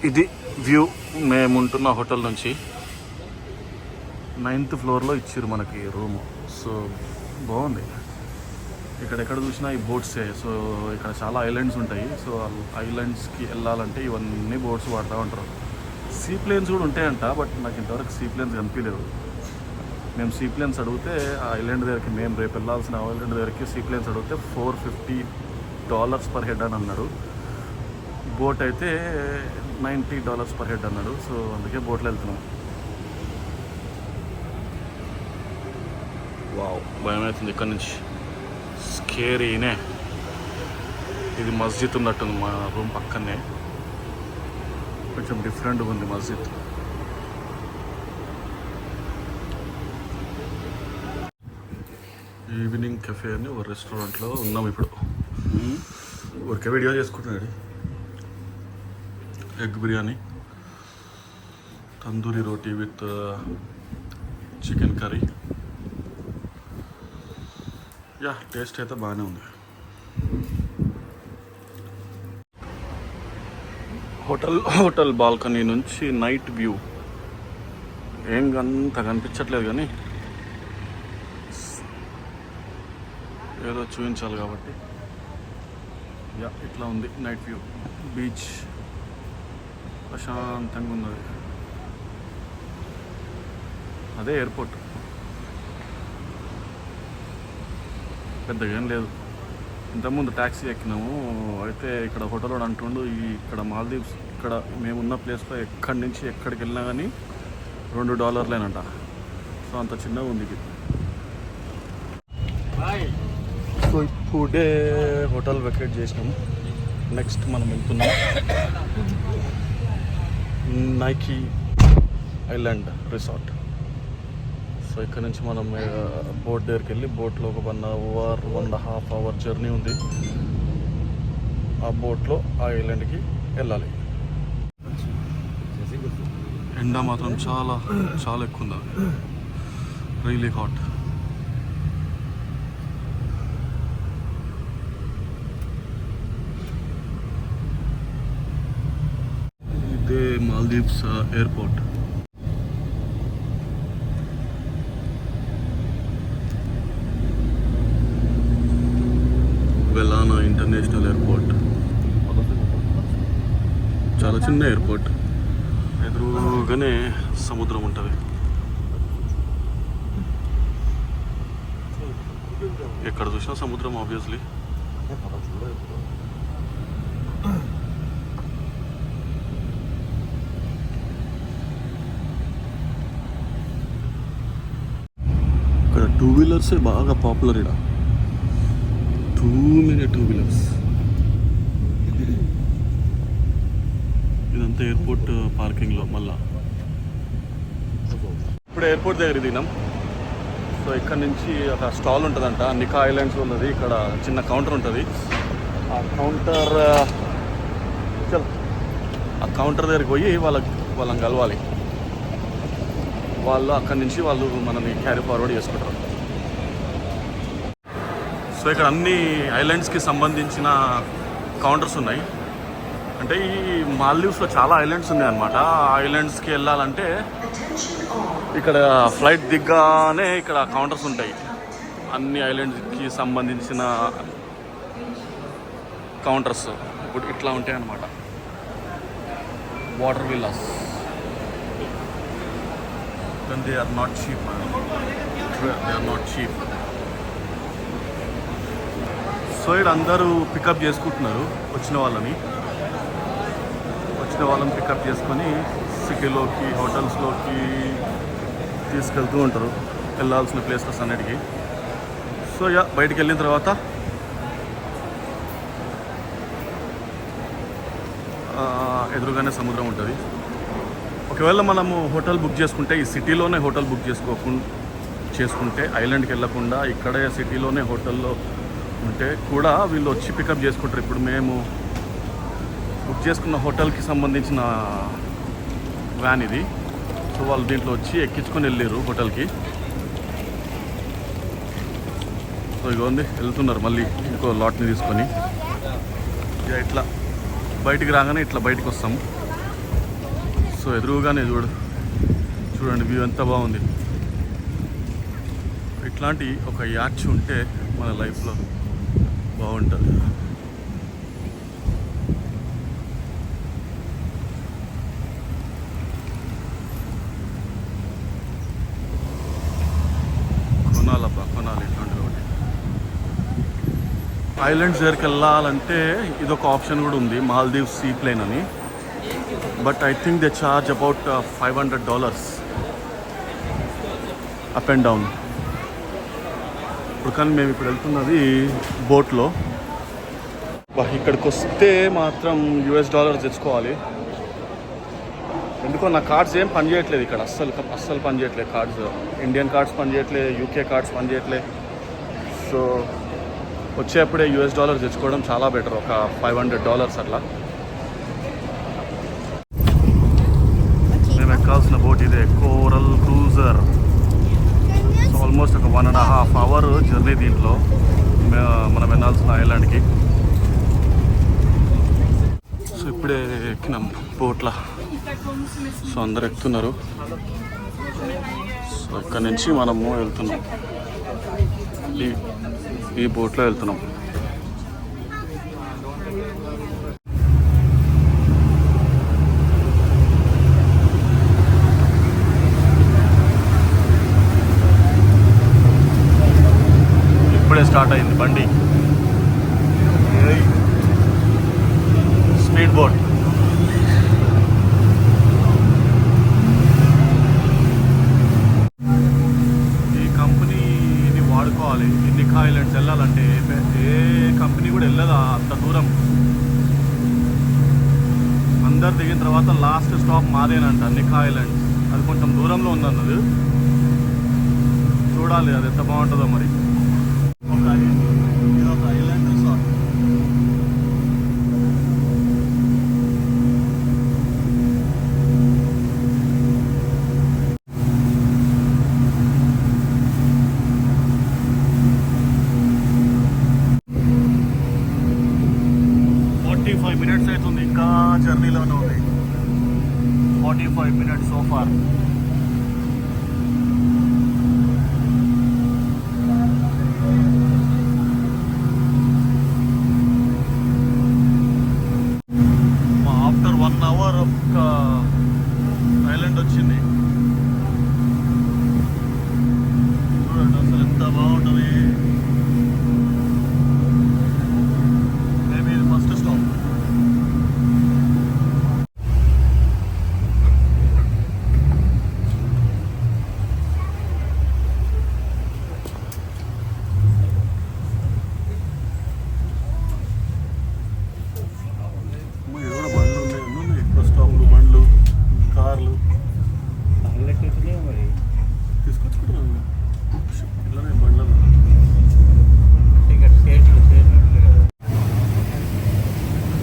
ఇది view మేముంటున్న hotel నుంచి 9th ఫ్లోర్లో ఇచ్చారు మనకి రూము. సో బాగుంది. ఇక్కడెక్కడ చూసినా ఈ బోట్సే. సో ఇక్కడ చాలా ఐలాండ్స్ ఉంటాయి. సో ఐలాండ్స్కి వెళ్ళాలంటే ఇవన్నీ బోట్స్ వాడుతూ ఉంటారు. సీ ప్లేన్స్ కూడా ఉంటాయంట, బట్ నాకు ఇంతవరకు సీ ప్లేన్స్ కనిపించలేదు. మేము సీ ప్లేన్స్ అడిగితే ఆ ఐలాండ్ దగ్గరికి, మేము రేపు వెళ్ళాల్సిన ఐలాండ్ దగ్గరికి సీ ప్లేన్స్ అడిగితే $450 పర్ హెడ్ అని అన్నాడు. బోట్ అయితే $90 పర్ హెడ్ అన్నాడు. సో అందుకే బోట్లో వెళ్తున్నాం. వావ్, భయం అవుతుంది ఇక్కడ నుంచి. స్కేరీనే. ఇది మస్జిద్ ఉన్నట్టుంది మా రూమ్ పక్కనే. కొంచెం డిఫరెంట్గా ఉంది మస్జిద్. ఈవినింగ్ కెఫే అని ఒక రెస్టారెంట్లో ఉన్నాం ఇప్పుడు. ఊరికే వీడియో చేసుకుంటున్నాడు. Egg biryani, tandoori roti with chicken curry. Yeah, taste అయితే బాగానే ఉంది. హోటల్ బాల్కనీ నుంచి నైట్ వ్యూ ఏం అంత కనిపించట్లేదు, కానీ ఏదో చూపించాలి కాబట్టి. యా, ఇట్లా ఉంది నైట్ వ్యూ. బీచ్ ప్రశాంతంగా ఉన్నది. అదే ఎయిర్పోర్ట్, పెద్దగా ఏం లేదు. ఇంతకుముందు ట్యాక్సీ ఎక్కినాము. అయితే ఇక్కడ హోటల్ వాడు అంటుండు, ఇక్కడ మాల్దీవ్స్, ఇక్కడ మేమున్న ప్లేస్లో ఎక్కడి నుంచి ఎక్కడికి వెళ్ళినా కానీ $2 సో అంత చిన్నగా ఉంది ఇది. సో ఇప్పుడే హోటల్ వెకేట్ చేసినాము. నెక్స్ట్ మనం వెళ్తున్నాం నైకీ ఐలాండ్ రిసార్ట్. సో ఇక్కడ నుంచి మనం బోట్ దగ్గరికి వెళ్ళి, బోట్లో ఒక 1.5 అవర్ జర్నీ ఉంది. ఆ బోట్లో ఆ ఐలాండ్కి వెళ్ళాలి. ఎండ మాత్రం చాలా చాలా ఎక్కువ ఉంది. Really hot. ఇదే Maldives airport. Velana international airport. చాలా చిన్న ఎయిర్పోర్ట్. ఎదురుగానే సముద్రం ఉంటుంది. ఎక్కడ చూసినా సముద్రం ఆబ్వియస్లీ. ఇక్కడ 2 వీలర్సే బాగా పాపులర్. ఇక్కడ టూ వీలర్స్. ఇదంతా ఎయిర్పోర్ట్ పార్కింగ్లో. మళ్ళా ఇప్పుడు ఎయిర్పోర్ట్ దగ్గర దిగినాం. సో ఇక్కడ నుంచి ఒక స్టాల్ ఉంటుందంట, నికా ఐలాండ్స్ ఉన్నది. ఇక్కడ చిన్న కౌంటర్ ఉంటుంది. ఆ కౌంటర్ దగ్గరికి పోయి వాళ్ళని కలవాలి. వాళ్ళు అక్కడి నుంచి వాళ్ళు మనల్ని క్యారీ ఫార్వర్డ్ చేసుకుంటారు. సో ఇక్కడ అన్ని ఐలాండ్స్కి సంబంధించిన కౌంటర్స్ ఉన్నాయి. అంటే ఈ మాల్దీవ్స్లో చాలా ఐలాండ్స్ ఉన్నాయి అన్నమాట. ఆ ఐలాండ్స్కి వెళ్ళాలంటే ఇక్కడ ఫ్లైట్ దిగ్గానే ఇక్కడ కౌంటర్స్ ఉంటాయి. అన్ని ఐలాండ్స్కి సంబంధించిన కౌంటర్స్ ఇప్పుడు ఇట్లా ఉంటాయి అన్నమాట. Water villas. They are not cheap. So ఇక్కడ అందరూ పికప్ చేసుకుంటున్నారు వచ్చిన వాళ్ళని పికప్ చేసుకొని సిటీలోకి, హోటల్స్లోకి తీసుకెళ్తూ ఉంటారు వెళ్ళాల్సిన ప్లేసెస్ అన్నిటికీ. సో బయటికి వెళ్ళిన తర్వాత ఎదురుగానే సముద్రం ఉంటుంది. ఒకవేళ మనము హోటల్ బుక్ చేసుకుంటే ఈ సిటీలోనే హోటల్ బుక్ చేసుకుంటే ఐలాండ్కి వెళ్ళకుండా ఇక్కడే సిటీలోనే హోటల్లో ఉంటే కూడా వీళ్ళు వచ్చి పికప్ చేసుకుంటారు. ఇప్పుడు మేము బుక్ చేసుకున్న హోటల్కి సంబంధించిన వ్యాన్ ఇది. సో వాళ్ళు దీంట్లో వచ్చి ఎక్కించుకొని వెళ్ళారు హోటల్కి. సో ఇగోండి వెళ్తున్నారు మళ్ళీ ఇంకో లాట్ని తీసుకొని. ఇట్లా బయటికి రాగానే ఇట్లా బయటకు వస్తాము. సో ఎదురుగానే చూడండి వ్యూ ఎంత బాగుంది. ఇట్లాంటి ఒక యాచ్ ఉంటే మన లైఫ్లో బాగుంటుంది. కొనాలి ఇట్లాంటిది ఒకటి. ఐలాండ్స్ దగ్గరికి వెళ్ళాలంటే ఇదొక ఆప్షన్ కూడా ఉంది, మాల్దీవ్స్ సీ ప్లేన్ అని. But I think they charge about $500 up and down. ఇప్పుడు కానీ మేము ఇప్పుడు వెళ్తున్నది బోట్లో. ఇక్కడికి వస్తే మాత్రం $US తెచ్చుకోవాలి. ఎందుకో నా కార్డ్స్ ఏం పనిచేయట్లేదు ఇక్కడ, అస్సలు పనిచేయట్లేదు. కార్డ్స్ ఇండియన్ కార్డ్స్ పనిచేయట్లేదు, UK కార్డ్స్ పనిచేయట్లేదు. సో వచ్చేప్పుడే $US తెచ్చుకోవడం చాలా బెటర్, ఒక $500 అట్లా. మేము ఎక్కాల్సిన బోట్ ఇదే, కోరల్ క్రూజర్. సో ఆల్మోస్ట్ ఒక 1.5 hour జర్నీ దీంట్లో మనం వెళ్ళాల్సిన ఐలాండ్కి. సో ఇప్పుడే ఎక్కినాం బోట్లా. సో అందరు ఎక్కుతున్నారు. సో ఇక్కడ నుంచి మనము వెళ్తున్నాం, ఈ బోట్లో వెళ్తున్నాం. ఇప్పుడే స్టార్ట్ అయింది బండి, స్పీడ్ బోట్. నికా ఐలాండ్స్ వెళ్ళాలంటే ఏ కంపెనీ కూడా వెళ్ళదా అంత దూరం. అందరు దిగిన తర్వాత లాస్ట్ స్టాప్ మాదేనంట, నికా ఐలాండ్స్. అది కొంచెం దూరంలో ఉందన్నది, చూడాలి అది ఎంత బాగుంటుందో మరి. ఒక ఐలాండ్ రిసార్ట్. minutes అవుతుంది, ఇంకా జర్నీలోనే ఉంది. 45 minutes so far. After 1 hour ఒక ఐలాండ్ వచ్చింది. చూడండి అసలు ఎంత బాగుంటుంది. మేబీ ఇది ఫస్ట్ స్టాప్.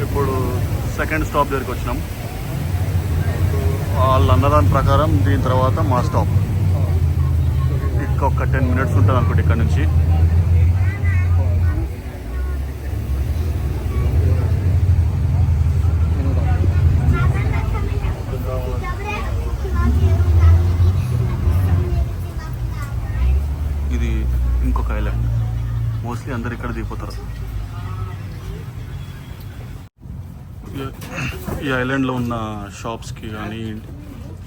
ఇప్పుడు సెకండ్ స్టాప్ దగ్గరికి వచ్చినాం. వాళ్ళు అన్నదాని ప్రకారం దీని తర్వాత మా స్టాప్. ఇంకొక 10 minutes ఉంటుంది అనుకోండి ఇక్కడ నుంచి. ఇది ఇంకొక ఐలాండ్. మోస్ట్లీ అందరు ఇక్కడ దిగిపోతారు. ఈ ఐలాండ్లో ఉన్న షాప్స్కి కానీ,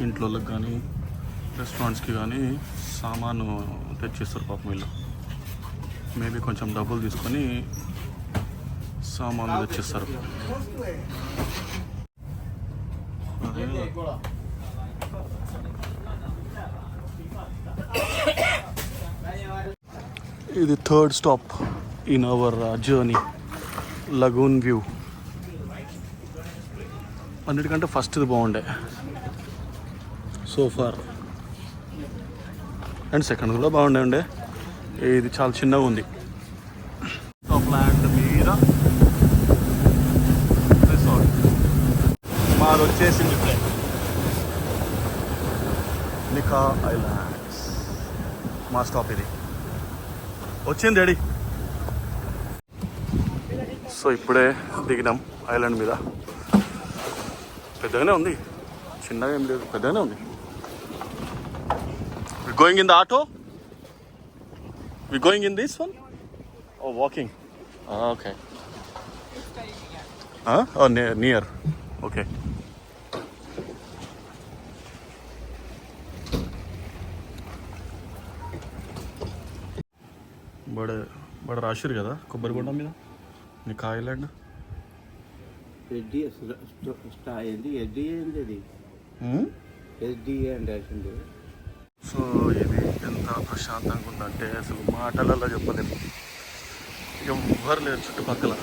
ఇంట్లోకి కానీ, రెస్టారెంట్స్కి కానీ సామాను తెచ్చిస్తారు పాపం వీళ్ళు. మేబీ కొంచెం డబ్బులు తీసుకొని సామాన్లు తెచ్చిస్తారు. ఇది third stop in our journey, lagoon view. అన్నిటికంటే ఫస్ట్ది బాగుండే సో ఫార్, అండ్ సెకండ్ కూడా బాగుండే. ఇది చాలా చిన్నగా ఉంది. టాప్ ల్యాండ్ మీద రిసార్ట్ మాది వచ్చేసింది ఇప్పుడే, నికా ఐలాండ్స్. మా స్టాప్ ఇది వచ్చింది రెడీ. సో ఇప్పుడే దిగినాం ఐలాండ్ మీద. పెద్దగానే ఉంది, చిన్నగా ఏం లేదు, పెద్దగానే ఉంది. Going in the auto, we going in this one. Oh walking, okay. Near, okay. బడ రాసిరు కదా కొబ్బరిగొండ మీద నీకు ఐలాండ్. సో ఇది ఎంత ప్రశాంతంగా ఉందంటే అసలు మాటలలో చెప్పలేము. ఎవ్వరు లేరు చుట్టుపక్కల.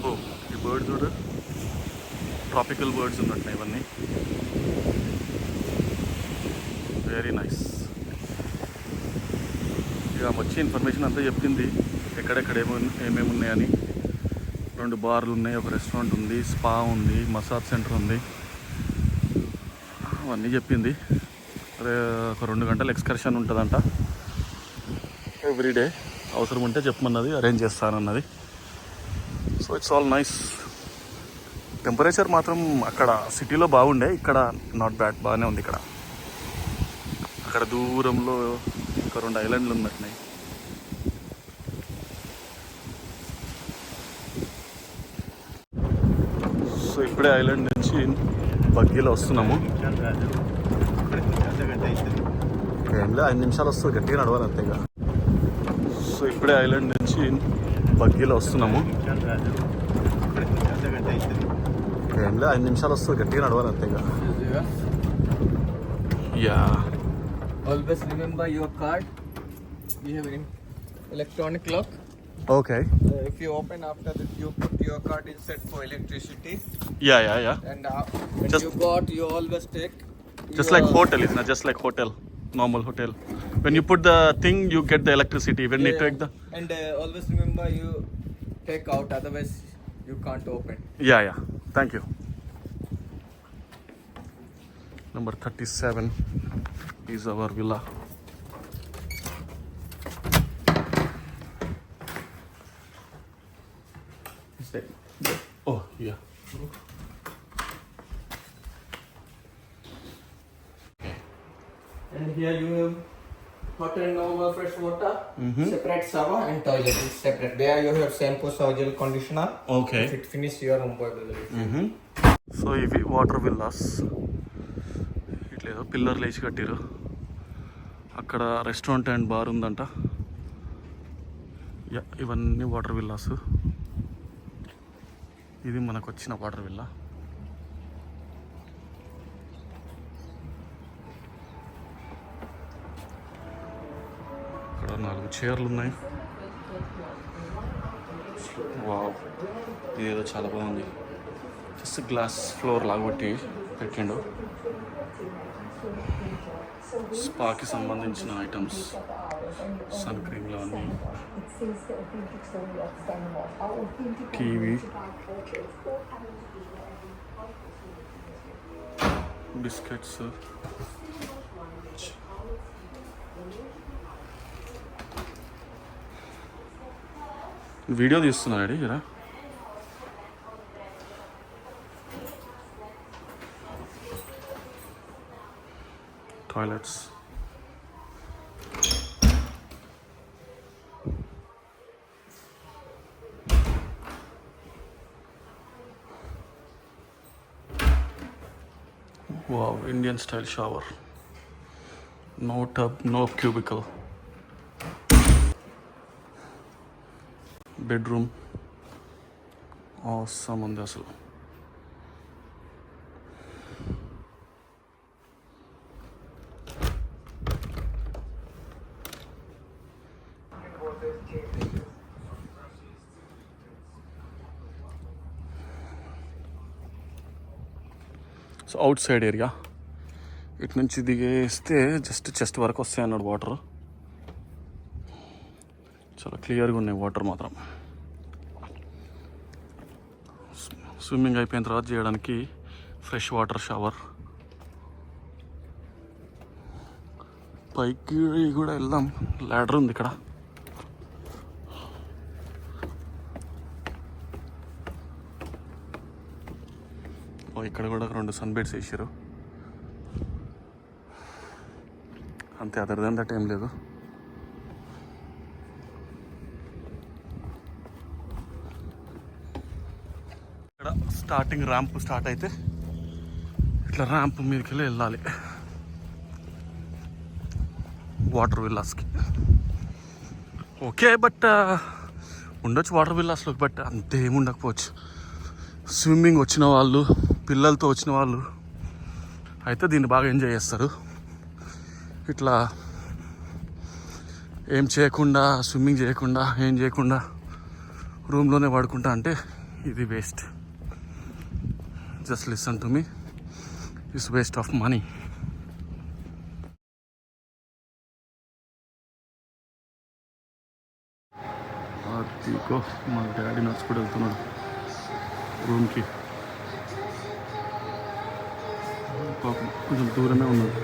ఓ ఈ బర్డ్ చూడు, ట్రాపికల్ బర్డ్స్ ఉన్నట్టు ఇవన్నీ. Very nice. ఇక వచ్చి ఇన్ఫర్మేషన్ అంతా చెప్పింది, ఎక్కడెక్కడ ఏమేమి ఉన్నాయని. 2 బార్లు ఉన్నాయి, ఒక రెస్టారెంట్ ఉంది, స్పా ఉంది, మసాజ్ సెంటర్ ఉంది, అవన్నీ చెప్పింది. ఒక 2 గంటల ఎక్స్కర్షన్ ఉంటుందంట ఎవ్రీడే. అవసరం ఉంటే చెప్పమన్నది, అరేంజ్ చేస్తానన్నది. So it's all nice. Temperature మాత్రం అక్కడ సిటీలో బాగుండే, ఇక్కడ నాట్ బ్యాడ్, బాగానే ఉంది. ఇక్కడ అక్కడ దూరంలో ఒక 2 ఐలాండ్లు ఉన్నట్టున్నాయి. సో ఇప్పుడే ఐలాండ్ నుంచి బగ్గీలో వస్తున్నాము. ఏం లేదు, 5 నిమిషాలు వస్తుంది, గట్టిగా నడవాలి అంతేగా. సో ఇప్పుడే ఐలాండ్ నుంచి బగ్గీలో వస్తున్నాము. ఏం లేదు, 5 నిమిషాలు వస్తుంది, గట్టిగా నడవాలి అంతేగా. Yeah. Always remember your card. We have an electronic lock. Okay. If you open after that, you put your card is set for electricity. Yeah. And when you got, you always take. Just like hotel, isn't it? Just like hotel, normal hotel. When you put the thing, you get the electricity. When you take the. And always remember you take out, otherwise you can't open. Yeah. Thank you. Number 37 is our villa. Oh, yeah. And here you have hot and normal fresh water, separate shower and toilet is separate. There you have shampoo, shower gel, conditioner. Okay. If it finish your own bottle. So ఇవి water villas. ఇట్లేదో పిల్లర్లు వేసి కట్టిరు. అక్కడ restaurant and bar ఉందంట. ఇవన్నీ water villas. ఇది మనకు వచ్చిన water villa. ఇక్కడ 4 చైర్లు ఉన్నాయి. వావ్, ఇదేదో చాలా బాగుంది. జస్ట్ గ్లాస్ ఫ్లోర్ లాగొట్టి పెట్టిండు. స్పాకి సంబంధించిన ఐటమ్స్, సన్ క్రీమ్లు అన్నీ, టీవీ, బిస్కెట్స్. వీడియో తీస్తున్నాడు జరా. Toilets. Wow, Indian style shower. No tub, no cubicle. Bedroom. Awesome on this. So out side area. ఇటు నుంచి దిగేస్తే జస్ట్ చెస్ట్ వరకు వస్తాయి అన్నాడు వాటర్. చాలా క్లియర్గా ఉన్నాయి వాటర్ మాత్రం. స్విమ్మింగ్ అయిపోయిన తర్వాత చేయడానికి ఫ్రెష్ వాటర్ షవర్. పైకి కూడా వెళ్దాం, ల్యాడర్ ఉంది ఇక్కడ. ఇక్కడ కూడా 2 సన్ బెడ్స్ వేసారు అంతే, అదర్ దాన్ దట్ ఏం లేదు. ఇక్కడ స్టార్టింగ్ ర్యాంప్ స్టార్ట్ అయితే ఇట్లా ర్యాంప్ మీదకి వెళ్ళాలి వాటర్ విల్లాస్కి. ఓకే, బట్ ఉండొచ్చు వాటర్ విల్లాస్లో, బట్ అంతేమి ఉండకపోవచ్చు. స్విమ్మింగ్ వచ్చిన వాళ్ళు, పిల్లలతో వచ్చిన వాళ్ళు అయితే దీన్ని బాగా ఎంజాయ్ చేస్తారు. ఇట్లా ఏం చేయకుండా, స్విమ్మింగ్ చేయకుండా, ఏం చేయకుండా రూమ్లోనే పడుకుంటా అంటే ఇది waste. Just listen to me, it's waste of money. అదిగో మా డాడీ నడుచుకుంటూ వెళ్తున్నాడు రూమ్కి. పాపం కొంచెం దూరమే ఉన్నాడు,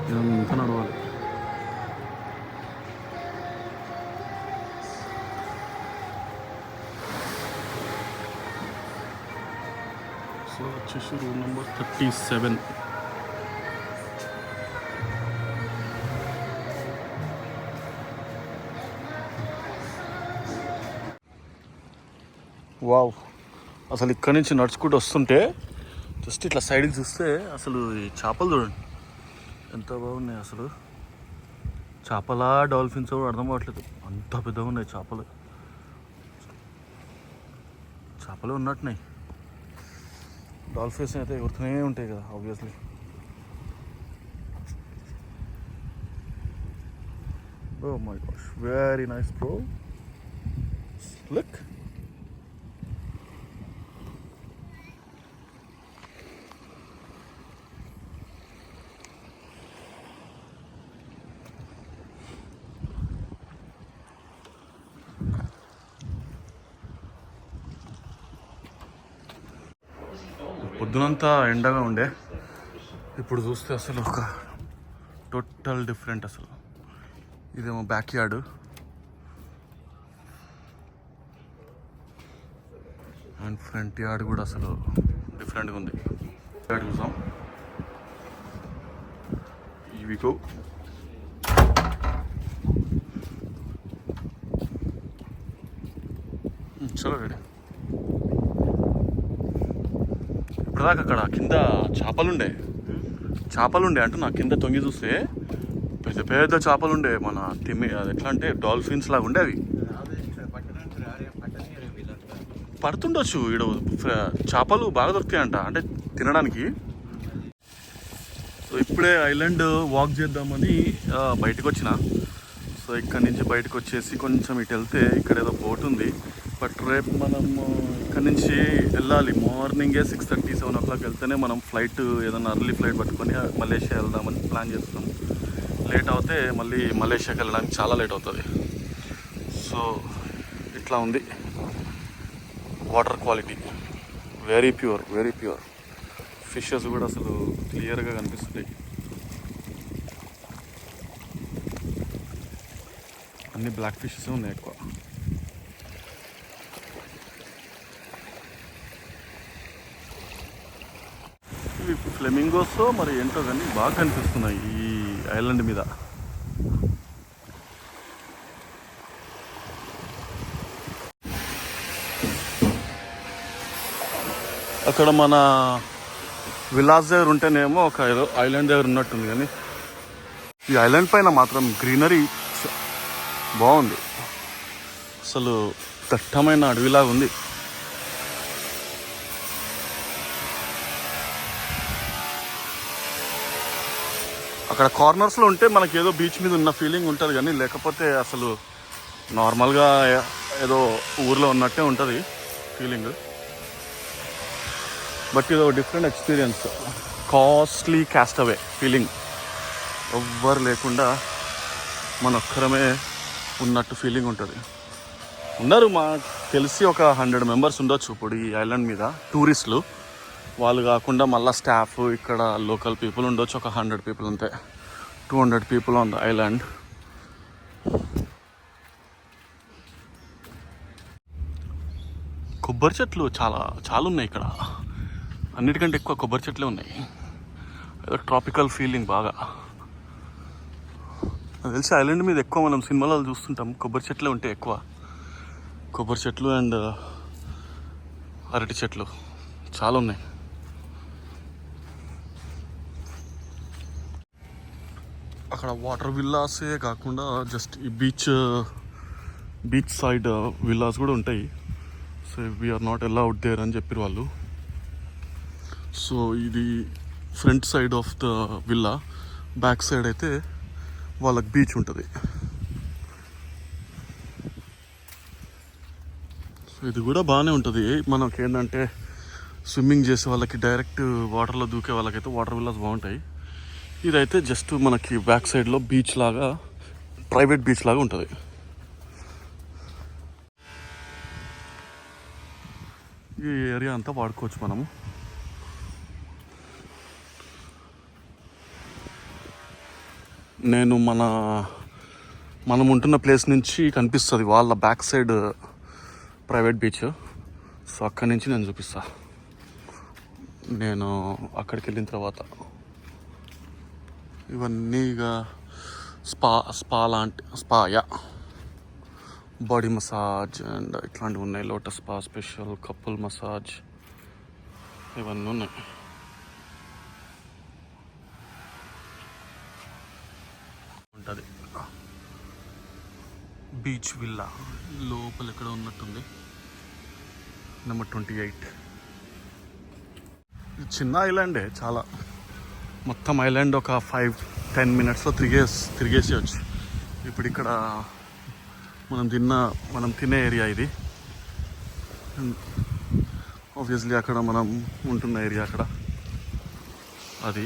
ఇదంతా నడవాలి. సో వచ్చేసి రూమ్ నెంబర్ 37. వావ్, అసలు ఇక్కడి నుంచి నడుచుకుంటూ వస్తుంటే జస్ట్ ఇట్లా సైడ్కి చూస్తే అసలు ఈ చేపలు చూడండి ఎంత బాగున్నాయి. అసలు చేపలా డాల్ఫిన్స్ కూడా అర్థం కావట్లేదు, అంత పెద్దగా ఉన్నాయి చేపలు. చేపలు ఉన్నట్టున్నాయి, డాల్ఫిన్స్ అయితే ఎగురుతూనే ఉంటాయి కదా obviously. Oh my gosh, very nice bro, look. పొద్దునంతా ఎండగా ఉండే, ఇప్పుడు చూస్తే అసలు ఒక టోటల్ డిఫరెంట్. అసలు ఇదేమో back yard, and front yard కూడా అసలు డిఫరెంట్గా ఉంది. యార్డ్ చూసాం, ఇవిగో చలో రెడీ. ఇప్పటిదాకా అక్కడ కింద చేపలుండే అంటే నా కింద తొంగి చూస్తే పెద్ద పెద్ద చేపలుండే, మన అది ఎట్లా అంటే డాల్ఫిన్స్ లాగా ఉండే. అవి పడుతుండొచ్చు, ఈడ చేపలు బాగా దొరుకుతాయంట అంటే తినడానికి. సో ఇప్పుడే ఐలాండ్ వాక్ చేద్దామని బయటకు వచ్చిన. సో ఇక్కడ నుంచి బయటకు వచ్చేసి కొంచెం ఇటు వెళ్తే ఇక్కడ ఏదో బోట్ ఉంది, బట్ రేపు మనం ఇక్కడ నుంచి వెళ్ళాలి. మార్నింగే 6:30, 7 o'clock వెళ్తేనే మనం ఫ్లైట్, ఏదైనా అర్లీ ఫ్లైట్ పట్టుకొని మలేషియా వెళ్దామని ప్లాన్ చేస్తాం. లేట్ అవుతే మళ్ళీ మలేషియాకి వెళ్ళడానికి చాలా లేట్ అవుతుంది. సో ఇట్లా ఉంది water quality, very pure, very pure. Fishes కూడా అసలు క్లియర్గా కనిపిస్తున్నాయి, అన్ని బ్లాక్ ఫిషెస్ ఉన్నాయి ఎక్కువ. ఇవి ఫ్లెమింగోస్ మరి ఏంటో కానీ బాగా కనిపిస్తున్నాయి ఈ ఐలాండ్ మీద. అక్కడ మన విలాస్ దగ్గర ఉంటేనేమో ఒక ఏదో ఐలాండ్ దగ్గర ఉన్నట్టుంది, కానీ ఈ ఐలాండ్ పైన మాత్రం గ్రీనరీ బాగుంది. అసలు దట్టమైన అడవిలాగా ఉంది. అక్కడ కార్నర్స్లో ఉంటే మనకి ఏదో బీచ్ మీద ఉన్న ఫీలింగ్ ఉంటుంది, కానీ లేకపోతే అసలు నార్మల్గా ఏదో ఊర్లో ఉన్నట్టే ఉంటుంది ఫీలింగ్. బట్ ఇది ఒక డిఫరెంట్ ఎక్స్పీరియన్స్, కాస్ట్లీ క్యాస్టవే ఫీలింగ్. ఎవ్వరు లేకుండా మన ఒక్కరమే ఉన్నట్టు ఫీలింగ్ ఉంటుంది. ఉన్నారు మాకు తెలిసి ఒక 100 members ఉండొచ్చు ఇప్పుడు ఈ ఐలాండ్ మీద, టూరిస్టులు. వాళ్ళు కాకుండా మళ్ళీ స్టాఫ్, ఇక్కడ లోకల్ పీపుల్ ఉండొచ్చు ఒక 100 people అంతే. 200 people ఆన్ ద ఐలాండ్. కొబ్బరి చెట్లు చాలా ఉన్నాయి ఇక్కడ. అన్నిటికంటే ఎక్కువ కొబ్బరి చెట్లే ఉన్నాయి. ఏదో ట్రాపికల్ ఫీలింగ్ బాగా. నాకు తెలిసి ఐలాండ్ మీద ఎక్కువ మనం సినిమాలలో చూస్తుంటాం, కొబ్బరి చెట్లే ఉంటాయి ఎక్కువ. కొబ్బరి చెట్లు అండ్ అరటి చెట్లు చాలా ఉన్నాయి. అక్కడ వాటర్ విల్లాసే కాకుండా జస్ట్ ఈ బీచ్ సైడ్ విల్లాస్ కూడా ఉంటాయి. So we are not allowed there అని చెప్పారు వాళ్ళు. సో ఇది front side of the villa, back side అయితే వాళ్ళకి బీచ్ ఉంటుంది. సో ఇది కూడా బాగానే ఉంటుంది. మనకి ఏంటంటే స్విమ్మింగ్ చేసే వాళ్ళకి, డైరెక్ట్ వాటర్లో దూకే వాళ్ళకైతే వాటర్ విల్లాస్ బాగుంటాయి. ఇదైతే జస్ట్ మనకి బ్యాక్ సైడ్లో బీచ్ లాగా, ప్రైవేట్ బీచ్ లాగా ఉంటుంది. ఈ ఏరియా అంతా వాడుకోవచ్చు మనము. నేను మనం ఉంటున్న ప్లేస్ నుంచి కనిపిస్తుంది వాళ్ళ back side private beach. So అక్కడి నుంచి నేను చూపిస్తా. నేను అక్కడికి వెళ్ళిన తర్వాత ఇవన్నీ ఇక స్పాయా బాడీ మసాజ్ అండ్ ఇట్లాంటివి ఉన్నాయి. Lotus spa special, couple massage, ఇవన్నీ ఉన్నాయి. ఉంటుంది బీచ్ విల్లా లోపల ఎక్కడ ఉన్నట్టుంది. నెంబర్ 28. ఇది చిన్న ఐలాండే చాలా. మొత్తం ఐలాండ్ ఒక 5-10 మినిట్స్లో తిరిగేసేయచ్చు. ఇప్పుడు ఇక్కడ మనం తినే ఏరియా ఇది. ఆబ్వియస్లీ అక్కడ మనం ఉంటున్న ఏరియా అక్కడ అది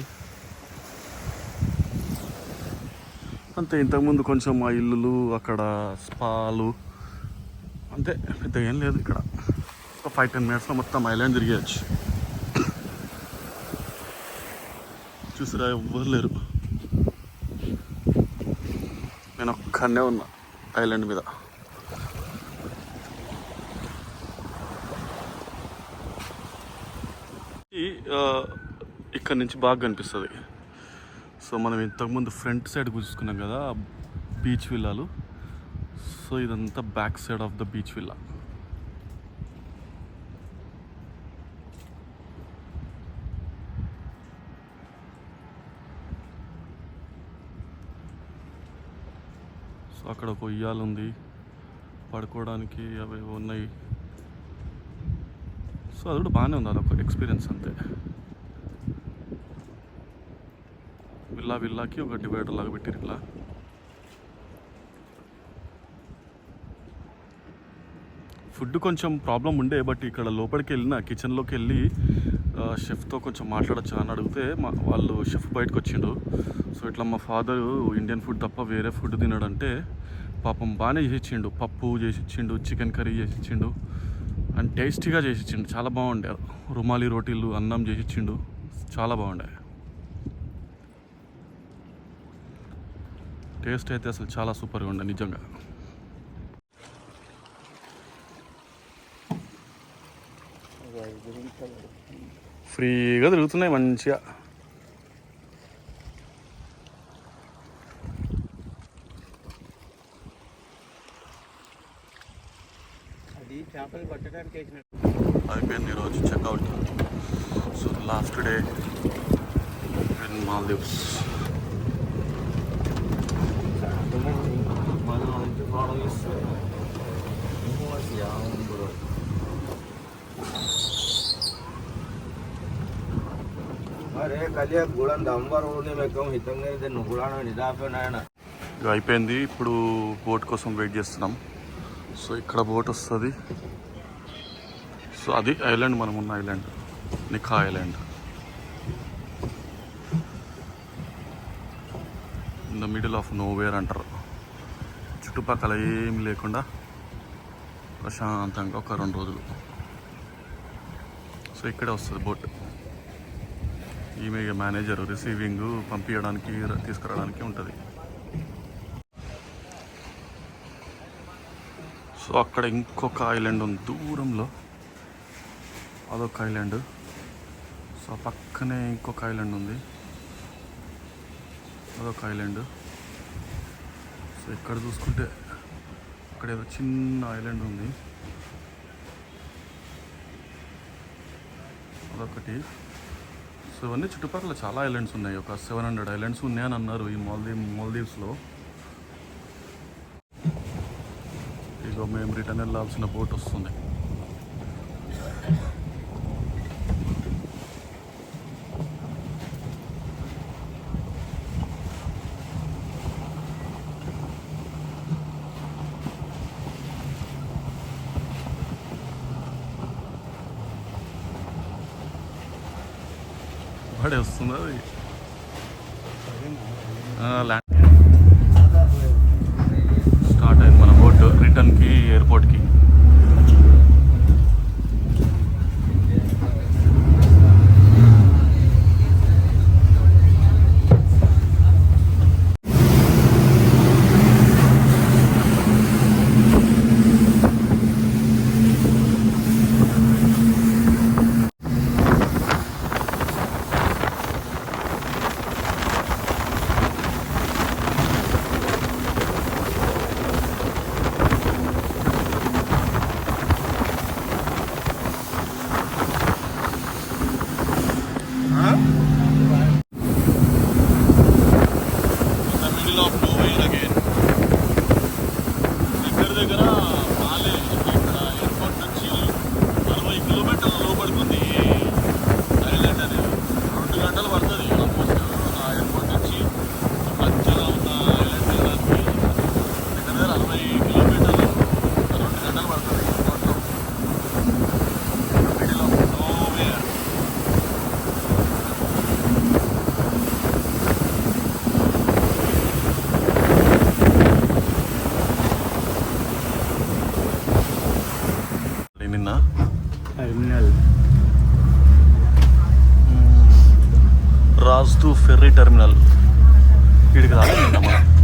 అంతే. ఇంతకుముందు కొంచెం ఆ ఇల్లులు, అక్కడ స్పాలు, అంతే, పెద్ద ఏం లేదు ఇక్కడ. ఒక 5-10 మినిట్స్లో మొత్తం ఐలాండ్ తిరిగేయచ్చు. చూసిరా, ఎవ్వరు లేరు. నేను ఒక్కనే ఉన్నా ఐలాండ్ మీద. ఇక్కడ నుంచి బాగా కనిపిస్తుంది. సో మనం ఇంతకుముందు ఫ్రంట్ సైడ్ చూసుకున్నాం కదా బీచ్ విల్లాలు. సో ఇదంతా back side of the beach villa. So అక్కడ ఒక ఉయ్యాల ఉంది, పడుకోవడానికి అవి ఉన్నాయి. సో అది కూడా బాగానే ఉంది, అదొక ఎక్స్పీరియన్స్ అంతే. విల్లాకి ఒక డివైడర్ లాగా పెట్టారు ఇట్లా. ఫుడ్ కొంచెం ప్రాబ్లం ఉండే, బట్ ఇక్కడ లోపలికి వెళ్ళిన కిచెన్లోకి వెళ్ళి షెఫ్తో కొంచెం మాట్లాడచ్చు అని అడిగితే వాళ్ళు షెఫ్ బయటకు వచ్చిండు. సో ఇట్లా మా ఫాదరు ఇండియన్ ఫుడ్ తప్ప వేరే ఫుడ్ తినడంటే పాపం బాగానే చేసిచ్చిండు. పప్పు చేసిచ్చిండు, చికెన్ కర్రీ చేసిచ్చిండు అండ్ టేస్టీగా చేసిచ్చిండు. చాలా బాగుండే. రుమాలి రోటీలు, అన్నం చేసిచ్చిండు, చాలా బాగుండే. టేస్ట్ అయితే అసలు చాలా సూపర్గా ఉండే నిజంగా. ఫ్రీగా తిరుగుతున్నాయి మంచిగా. అది చేపలు పట్టడానికి అయిపోయింది ఈరోజు checkout. So last day in Maldives. అయిపోయింది. ఇప్పుడు బోట్ కోసం వెయిట్ చేస్తున్నాం. సో ఇక్కడ బోట్ వస్తుంది. సో అది ఐలాండ్, మనం ఉన్న island nikah island. In the middle of nowhere అంటారు. చుట్టుపక్కల ఏమి లేకుండా ప్రశాంతంగా ఒక 2 రోజులు. సో ఇక్కడే వస్తుంది బోట్. ఈమె మేనేజర్, రిసీవింగ్, పంపించడానికి, తీసుకురావడానికి ఉంటుంది. సో అక్కడ ఇంకొక ఐలాండ్ ఉంది దూరంలో, అదొక ఐలాండ్. సో పక్కనే ఇంకొక ఐలాండ్ ఉంది, అదొక ఐలాండ్. సో ఇక్కడ చూసుకుంటే అక్కడ ఏదో చిన్న ఐలాండ్ ఉంది, అదొకటి. సో ఇవన్నీ చుట్టుపక్కల చాలా ఐలాండ్స్ ఉన్నాయి, ఒక 700 ఐలాండ్స్ ఉన్నాయని అన్నారు ఈ మాల్దీవ్స్లో. ఇగో మేము రిటర్న్ వెళ్ళాల్సిన బోట్ వస్తుంది. వాడే వస్తుంది అది. ల్యాండ్ స్టార్ట్ అయింది మన బోట్ రిటర్న్కి ఎయిర్పోర్ట్కి. దగ్గర మాలే ఇక్కడ ఎయిర్పోర్ట్ నుంచి 40 కిలోమీటర్ల లోపడుతుంది ఐలాండ్ అనేది. 2 గంటలు పడుతుంది ఆల్మోస్ట్ ఆ ఎయిర్పోర్ట్ నుంచి మధ్యలో ఉన్న ఐలాండ్ వెళ్ళడానికి. దగ్గర 40 కిలోమీటర్లు, 2 గంటలు పడుతుంది మొత్తం. Middle of nowhere. నిన్న రాజ్తు ఫెర్రీ టెర్మినల్ ఇక్కడికి రాలేదు నిన్న మనం.